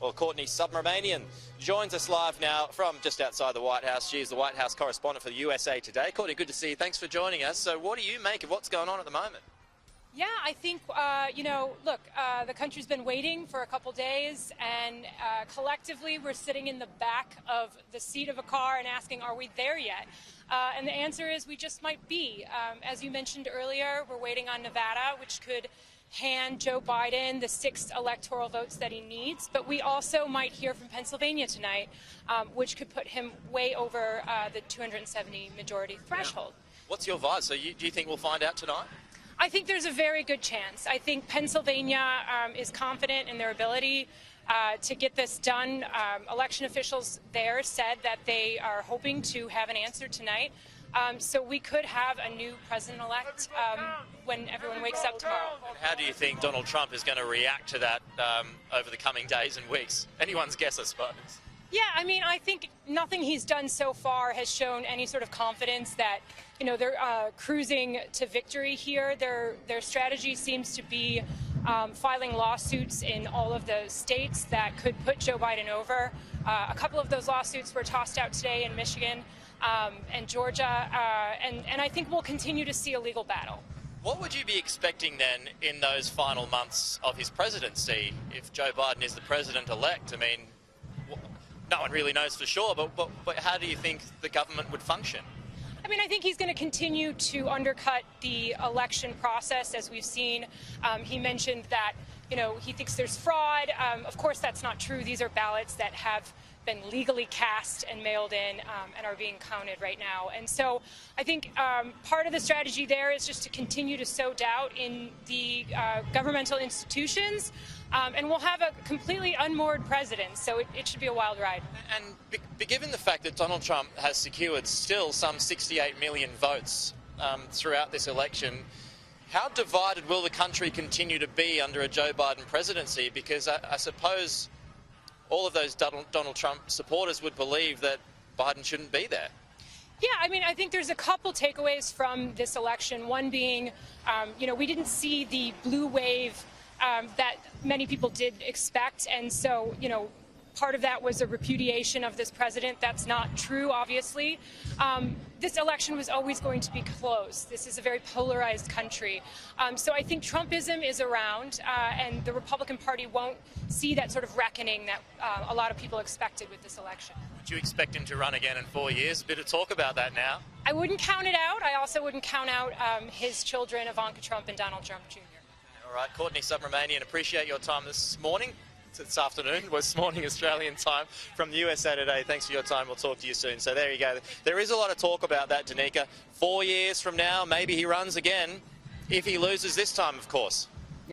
Well, Courtney Subramanian joins us live now from just outside the White House. She is the White House correspondent for the USA Today. Courtney, good to see you. Thanks for joining us. So what do you make of what's going on at the moment? Yeah, I think, look, the country's been waiting for a couple days, and collectively we're sitting in the back of the seat of a car and asking, are we there yet? And the answer is we just might be. As you mentioned earlier, we're waiting on Nevada, which could hand Joe Biden the 6 electoral votes that he needs. But we also might hear from Pennsylvania tonight, which could put him way over the 270 majority threshold. Yeah. What's your advice? So do you think we'll find out tonight? I think there's a very good chance. I think Pennsylvania is confident in their ability to get this done. Election officials there said that they are hoping to have an answer tonight. So we could have a new president-elect when everyone wakes up tomorrow. And how do you think Donald Trump is going to react to that over the coming days and weeks? Anyone's guess, I suppose. Yeah, I mean, I think nothing he's done so far has shown any sort of confidence that, they're cruising to victory here. Their strategy seems to be filing lawsuits in all of the states that could put Joe Biden over. A couple of those lawsuits were tossed out today in Michigan and Georgia, and I think we'll continue to see a legal battle. What would you be expecting then in those final months of his presidency if Joe Biden is the president-elect? I mean, no one really knows for sure, but how do you think the government would function? I mean, I think he's going to continue to undercut the election process, as we've seen. He mentioned that, he thinks there's fraud. Of course, that's not true. These are ballots that have been legally cast and mailed in and are being counted right now. And so I think part of the strategy there is just to continue to sow doubt in the governmental institutions. And we'll have a completely unmoored president, so it should be a wild ride. And given the fact that Donald Trump has secured still some 68 million votes throughout this election, how divided will the country continue to be under a Joe Biden presidency? Because I suppose all of those Donald Trump supporters would believe that Biden shouldn't be there. Yeah, I mean, I think there's a couple takeaways from this election. One being, we didn't see the blue wave that many people did expect. And so, part of that was a repudiation of this president. That's not true, obviously. This election was always going to be close. This is a very polarized country. So I think Trumpism is around, and the Republican Party won't see that sort of reckoning that a lot of people expected with this election. Would you expect him to run again in 4 years? A bit of talk about that now. I wouldn't count it out. I also wouldn't count out his children, Ivanka Trump and Donald Trump Jr. All right, Courtney Subramanian, appreciate your time this morning. This afternoon, this morning Australian time from the USA Today. Thanks for your time. We'll talk to you soon. So there you go. There is a lot of talk about that, Danica. 4 years from now, maybe he runs again, if he loses this time, of course.